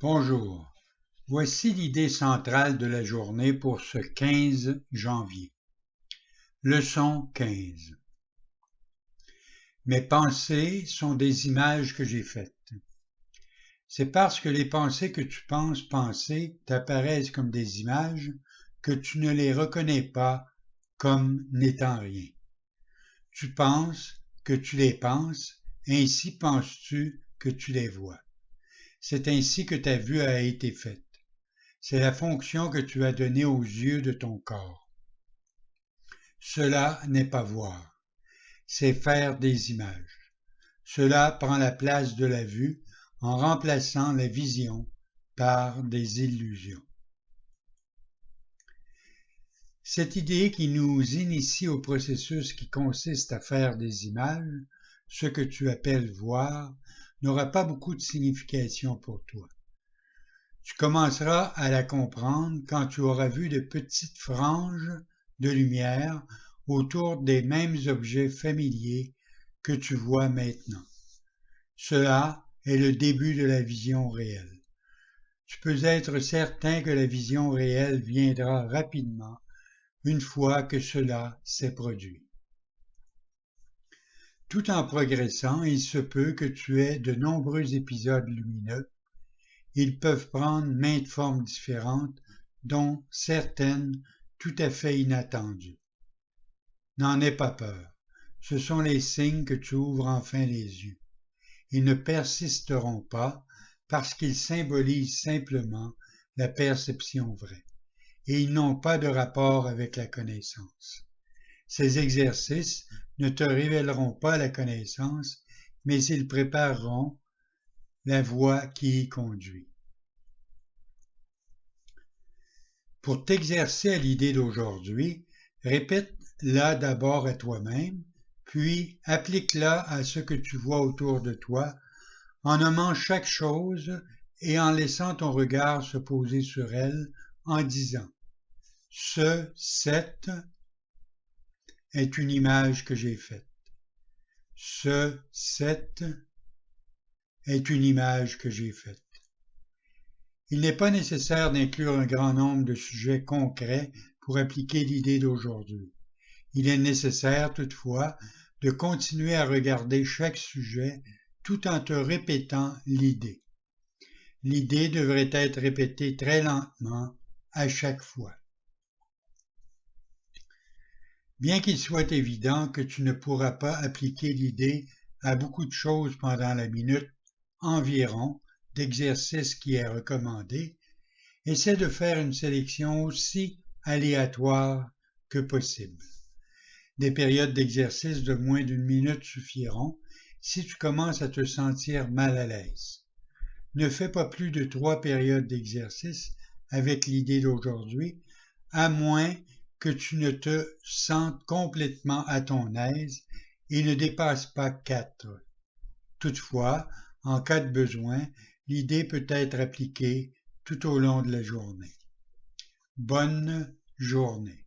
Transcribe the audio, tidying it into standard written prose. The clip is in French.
Bonjour, voici l'idée centrale de la journée pour ce 15 janvier. Leçon 15. Mes pensées sont des images que j'ai faites. C'est parce que les pensées que tu penses penser t'apparaissent comme des images que tu ne les reconnais pas comme n'étant rien. Tu penses que tu les penses, ainsi penses-tu que tu les vois. C'est ainsi que ta vue a été faite. C'est la fonction que tu as donnée aux yeux de ton corps. Cela n'est pas voir, c'est faire des images. Cela prend la place de la vue en remplaçant la vision par des illusions. Cette idée qui nous initie au processus qui consiste à faire des images, ce que tu appelles voir, n'aura pas beaucoup de signification pour toi. Tu commenceras à la comprendre quand tu auras vu de petites franges de lumière autour des mêmes objets familiers que tu vois maintenant. Cela est le début de la vision réelle. Tu peux être certain que la vision réelle viendra rapidement une fois que cela s'est produit. Tout en progressant, il se peut que tu aies de nombreux épisodes lumineux. Ils peuvent prendre maintes formes différentes, dont certaines tout à fait inattendues. N'en aie pas peur. Ce sont les signes que tu ouvres enfin les yeux. Ils ne persisteront pas parce qu'ils symbolisent simplement la perception vraie, et ils n'ont pas de rapport avec la connaissance. Ces exercices ne te révéleront pas la connaissance, mais ils prépareront la voie qui y conduit. Pour t'exercer à l'idée d'aujourd'hui, répète-la d'abord à toi-même, puis applique-la à ce que tu vois autour de toi, en nommant chaque chose et en laissant ton regard se poser sur elle en disant « cette est une image que j'ai faite. Cette est une image que j'ai faite. » Il n'est pas nécessaire d'inclure un grand nombre de sujets concrets pour appliquer l'idée d'aujourd'hui. Il est nécessaire, toutefois, de continuer à regarder chaque sujet tout en te répétant l'idée. L'idée devrait être répétée très lentement à chaque fois. Bien qu'il soit évident que tu ne pourras pas appliquer l'idée à beaucoup de choses pendant la minute environ d'exercice qui est recommandé, essaie de faire une sélection aussi aléatoire que possible. Des périodes d'exercice de moins d'une minute suffiront si tu commences à te sentir mal à l'aise. Ne fais pas plus de 3 périodes d'exercice avec l'idée d'aujourd'hui, à moins que tu ne te sentes complètement à ton aise et ne dépasse pas 4. Toutefois, en cas de besoin, l'idée peut être appliquée tout au long de la journée. Bonne journée.